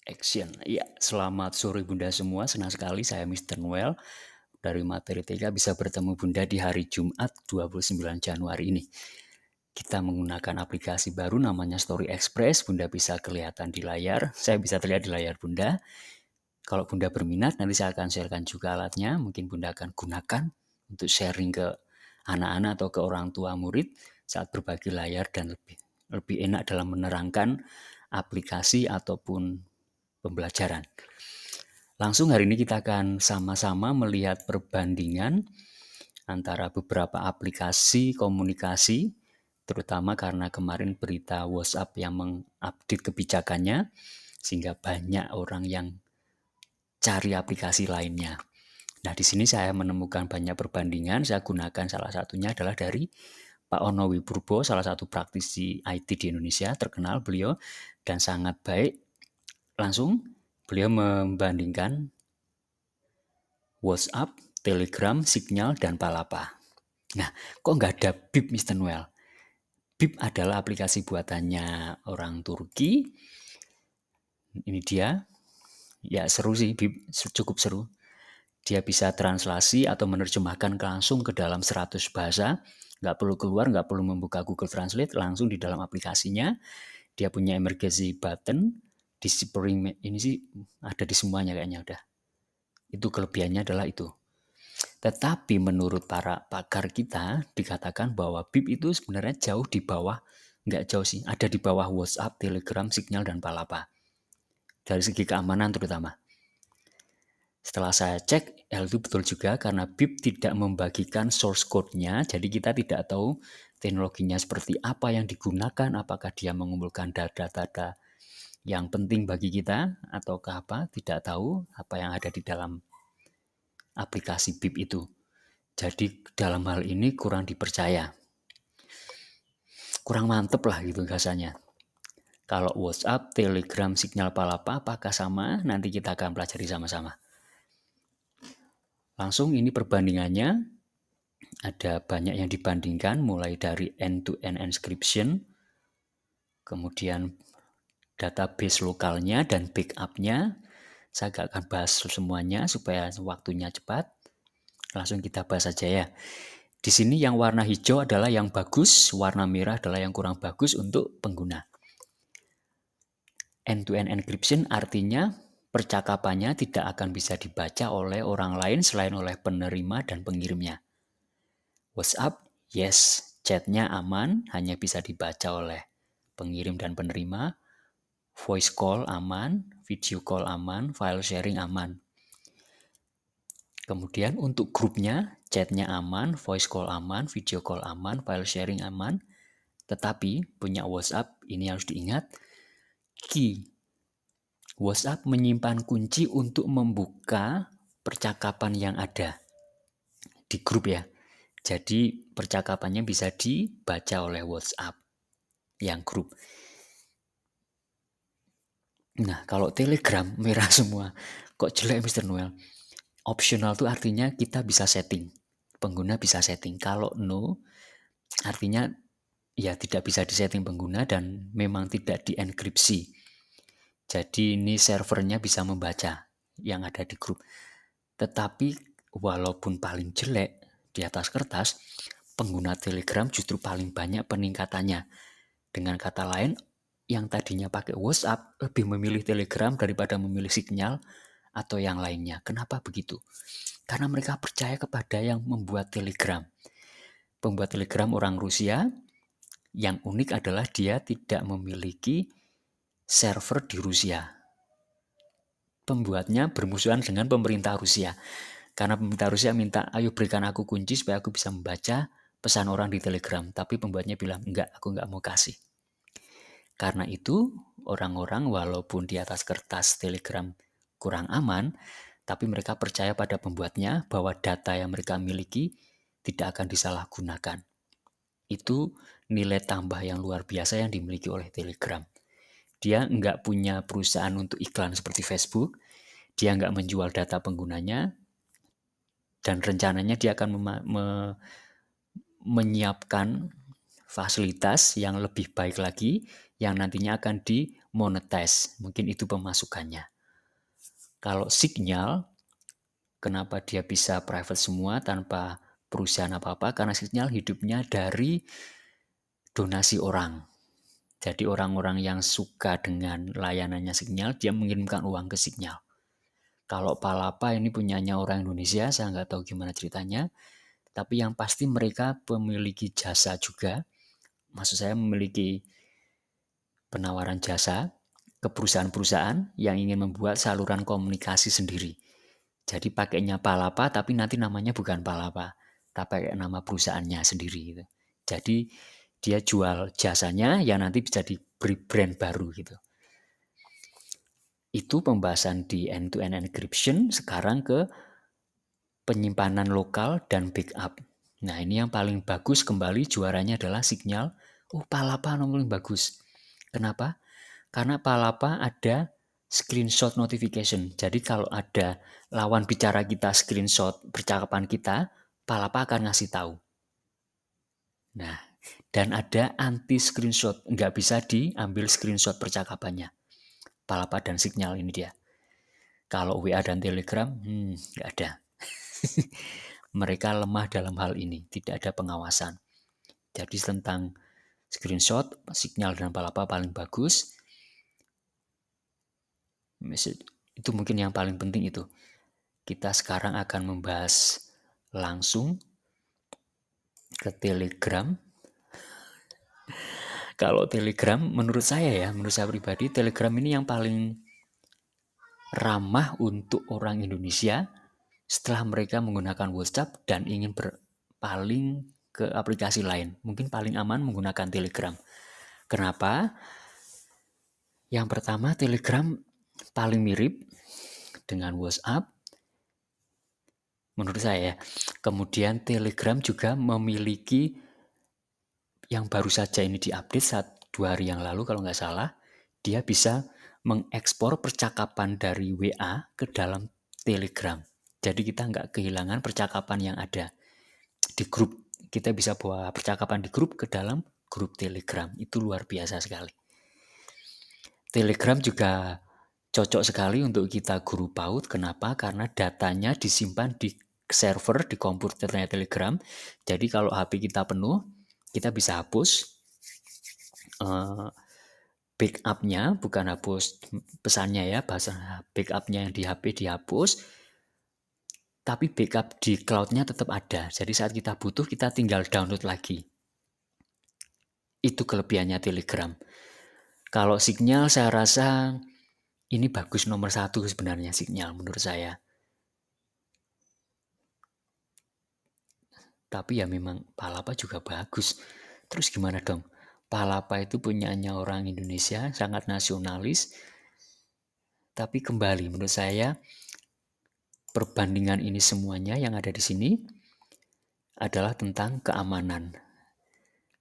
Action. Ya, selamat sore Bunda semua. Senang sekali saya Mr. Noel dari Materi TK bisa bertemu Bunda di hari Jumat 29 Januari ini. Kita menggunakan aplikasi baru namanya Story Express. Bunda bisa kelihatan di layar. Saya bisa terlihat di layar Bunda. Kalau Bunda berminat, nanti saya akan sharekan juga alatnya. Mungkin Bunda akan gunakan untuk sharing ke anak-anak atau ke orang tua murid saat berbagi layar dan lebih enak dalam menerangkan aplikasi ataupun pembelajaran. Langsung hari ini kita akan sama-sama melihat perbandingan antara beberapa aplikasi komunikasi, terutama karena kemarin berita WhatsApp yang mengupdate kebijakannya, sehingga banyak orang yang cari aplikasi lainnya. Nah, di sini saya menemukan banyak perbandingan, saya gunakan salah satunya adalah dari Pak Ono Wiburbo, salah satu praktisi IT di Indonesia, terkenal beliau, dan sangat baik. Langsung beliau membandingkan WhatsApp, Telegram, Signal, dan Palapa. Nah, kok nggak ada Bip, Mr. Noel? Bip adalah aplikasi buatannya orang Turki. Ini dia. Ya, seru sih, Bip. Cukup seru. Dia bisa translasi atau menerjemahkan langsung ke dalam 100 bahasa. Nggak perlu keluar, nggak perlu membuka Google Translate, langsung di dalam aplikasinya. Dia punya emergency button, disappearing, ini sih ada di semuanya kayaknya udah. Itu kelebihannya adalah itu. Tetapi menurut para pakar kita dikatakan bahwa BIP itu sebenarnya jauh di bawah, nggak jauh sih, ada di bawah WhatsApp, Telegram, Signal, dan Palapa. Dari segi keamanan terutama. Setelah saya cek, hal itu betul juga karena BIP tidak membagikan source code-nya, jadi kita tidak tahu teknologinya seperti apa yang digunakan, apakah dia mengumpulkan data-data yang penting bagi kita, ataukah apa, tidak tahu apa yang ada di dalam aplikasi BIP itu. Jadi dalam hal ini kurang dipercaya. Kurang mantep lah gitu rasanya. Kalau WhatsApp, Telegram, Signal, Palapa, apakah sama? Nanti kita akan pelajari sama-sama. Langsung ini perbandingannya. Ada banyak yang dibandingkan, mulai dari end-to-end encryption, kemudian database lokalnya dan backupnya. Saya gak akan bahas semuanya supaya waktunya cepat. Langsung kita bahas saja ya. Di sini yang warna hijau adalah yang bagus, warna merah adalah yang kurang bagus untuk pengguna. End-to-end encryption artinya percakapannya tidak akan bisa dibaca oleh orang lain selain oleh penerima dan pengirimnya. WhatsApp, yes, chatnya aman, hanya bisa dibaca oleh pengirim dan penerima. Voice call aman, video call aman, file sharing aman. Kemudian untuk grupnya, chatnya aman, voice call aman, video call aman, file sharing aman. Tetapi punya WhatsApp, ini harus diingat, key. WhatsApp menyimpan kunci untuk membuka percakapan yang ada di grup ya. Jadi percakapannya bisa dibaca oleh WhatsApp yang grup. Nah, kalau Telegram merah semua. Kok jelek Mr. Noel? Optional itu artinya kita bisa setting. Pengguna bisa setting. Kalau no, artinya ya tidak bisa disetting pengguna dan memang tidak dienkripsi. Jadi ini servernya bisa membaca yang ada di grup. Tetapi walaupun paling jelek di atas kertas, pengguna Telegram justru paling banyak peningkatannya. Dengan kata lain, yang tadinya pakai WhatsApp lebih memilih Telegram daripada memilih Signal atau yang lainnya. Kenapa begitu? Karena mereka percaya kepada yang membuat Telegram. Pembuat Telegram orang Rusia, yang unik adalah dia tidak memiliki server di Rusia. Pembuatnya bermusuhan dengan pemerintah Rusia. Karena pemerintah Rusia minta, ayo berikan aku kunci supaya aku bisa membaca pesan orang di Telegram. Tapi pembuatnya bilang, enggak, aku enggak mau kasih. Karena itu, orang-orang walaupun di atas kertas Telegram kurang aman, tapi mereka percaya pada pembuatnya bahwa data yang mereka miliki tidak akan disalahgunakan. Itu nilai tambah yang luar biasa yang dimiliki oleh Telegram. Dia nggak punya perusahaan untuk iklan seperti Facebook, dia nggak menjual data penggunanya, dan rencananya dia akan menyiapkan fasilitas yang lebih baik lagi, yang nantinya akan dimonetize. Mungkin itu pemasukannya. Kalau Signal, kenapa dia bisa private semua tanpa perusahaan apa-apa? Karena Signal hidupnya dari donasi orang. Jadi orang-orang yang suka dengan layanannya Signal, dia mengirimkan uang ke Signal. Kalau Palapa ini punyanya orang Indonesia, saya nggak tahu gimana ceritanya. Tapi yang pasti mereka memiliki jasa juga. Maksud saya memiliki penawaran jasa ke perusahaan-perusahaan yang ingin membuat saluran komunikasi sendiri. Jadi pakainya Palapa tapi nanti namanya bukan Palapa, tapi pakai nama perusahaannya sendiri gitu. Jadi dia jual jasanya yang nanti bisa diberi brand baru gitu. Itu pembahasan di end-to-end encryption. Sekarang ke penyimpanan lokal dan backup. Nah ini yang paling bagus, kembali juaranya adalah Signal. Oh Palapa nomor yang bagus. Kenapa? Karena Palapa ada screenshot notification. Jadi kalau ada lawan bicara kita screenshot percakapan kita, Palapa akan ngasih tahu. Nah, dan ada anti screenshot. Nggak bisa diambil screenshot percakapannya. Palapa dan Signal ini dia. Kalau WA dan Telegram, nggak ada. Mereka lemah dalam hal ini, tidak ada pengawasan. Jadi tentang screenshot, Signal dan Palapa paling bagus. Itu mungkin yang paling penting itu. Kita sekarang akan membahas langsung ke Telegram. Kalau Telegram menurut saya pribadi, Telegram ini yang paling ramah untuk orang Indonesia setelah mereka menggunakan WhatsApp dan ingin berpaling ke aplikasi lain. Mungkin paling aman menggunakan Telegram. Kenapa? Yang pertama, Telegram paling mirip dengan WhatsApp menurut saya. Kemudian Telegram juga memiliki yang baru saja ini diupdate 2 hari yang lalu kalau nggak salah, dia bisa mengekspor percakapan dari WA ke dalam Telegram. Jadi kita nggak kehilangan percakapan yang ada di grup. Kita bisa bawa percakapan di grup ke dalam grup Telegram. Itu luar biasa sekali. Telegram juga cocok sekali untuk kita guru PAUD. Kenapa? Karena datanya disimpan di server di komputernya Telegram. Jadi kalau HP kita penuh, kita bisa hapus backup-nya, bukan hapus pesannya ya, bahasa backup-nya yang di HP dihapus, tapi backup di cloud-nya tetap ada. Jadi saat kita butuh, kita tinggal download lagi. Itu kelebihannya Telegram. Kalau Signal saya rasa ini bagus nomor 1 sebenarnya Signal menurut saya. Tapi ya memang Palapa juga bagus. Terus gimana dong? Palapa itu punyanya orang Indonesia, sangat nasionalis. Tapi kembali menurut saya perbandingan ini semuanya yang ada di sini adalah tentang keamanan.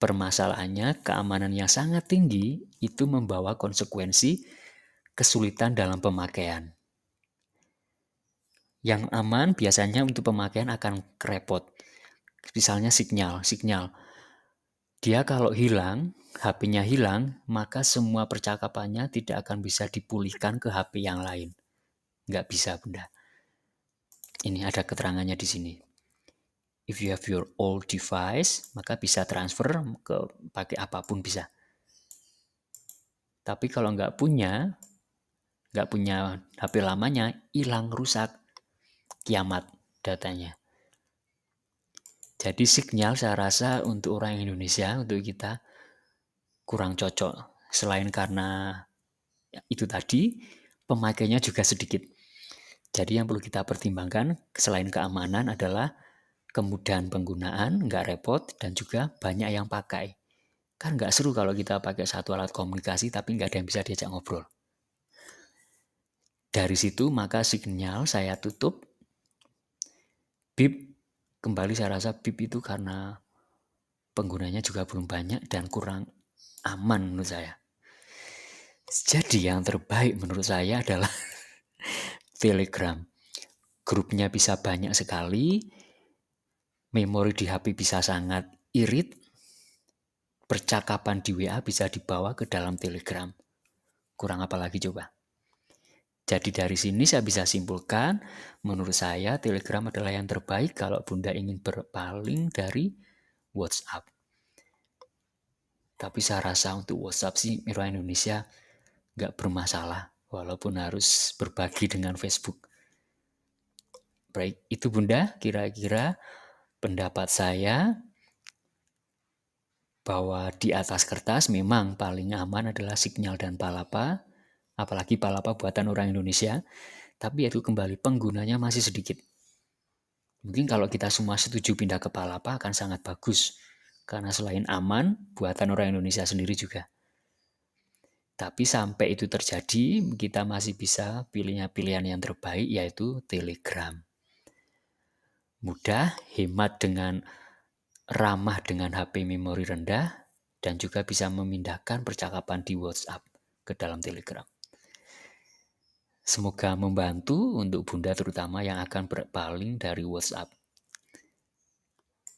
Permasalahannya keamanan yang sangat tinggi itu membawa konsekuensi kesulitan dalam pemakaian. Yang aman biasanya untuk pemakaian akan repot. Misalnya sinyal. Dia kalau hilang, HP-nya hilang, maka semua percakapannya tidak akan bisa dipulihkan ke HP yang lain. Nggak bisa, Bunda. Ini ada keterangannya di sini. If you have your old device, maka bisa transfer ke pakai apapun bisa. Tapi kalau nggak punya HP lamanya, hilang, rusak, kiamat datanya. Jadi signal saya rasa untuk orang Indonesia, untuk kita kurang cocok. Selain karena itu tadi, pemakainya juga sedikit. Jadi yang perlu kita pertimbangkan selain keamanan adalah kemudahan penggunaan, nggak repot, dan juga banyak yang pakai. Kan nggak seru kalau kita pakai satu alat komunikasi tapi nggak ada yang bisa diajak ngobrol. Dari situ maka signal saya tutup. BIP, kembali saya rasa BIP itu karena penggunanya juga belum banyak dan kurang aman menurut saya. Jadi yang terbaik menurut saya adalah Telegram. Grupnya bisa banyak sekali, memori di HP bisa sangat irit, percakapan di WA bisa dibawa ke dalam Telegram. Kurang apa lagi coba? Jadi dari sini saya bisa simpulkan, menurut saya Telegram adalah yang terbaik kalau Bunda ingin berpaling dari WhatsApp. Tapi saya rasa untuk WhatsApp sih Mira Indonesia nggak bermasalah, walaupun harus berbagi dengan Facebook. Baik, itu Bunda, kira-kira pendapat saya bahwa di atas kertas memang paling aman adalah Signal dan Palapa, apalagi Palapa buatan orang Indonesia, tapi itu kembali penggunanya masih sedikit. Mungkin kalau kita semua setuju pindah ke Palapa akan sangat bagus, karena selain aman, buatan orang Indonesia sendiri juga. Tapi sampai itu terjadi, kita masih bisa pilihnya pilihan yang terbaik, yaitu Telegram. Mudah, hemat dengan ramah dengan HP memori rendah, dan juga bisa memindahkan percakapan di WhatsApp ke dalam Telegram. Semoga membantu untuk Bunda terutama yang akan berpaling dari WhatsApp.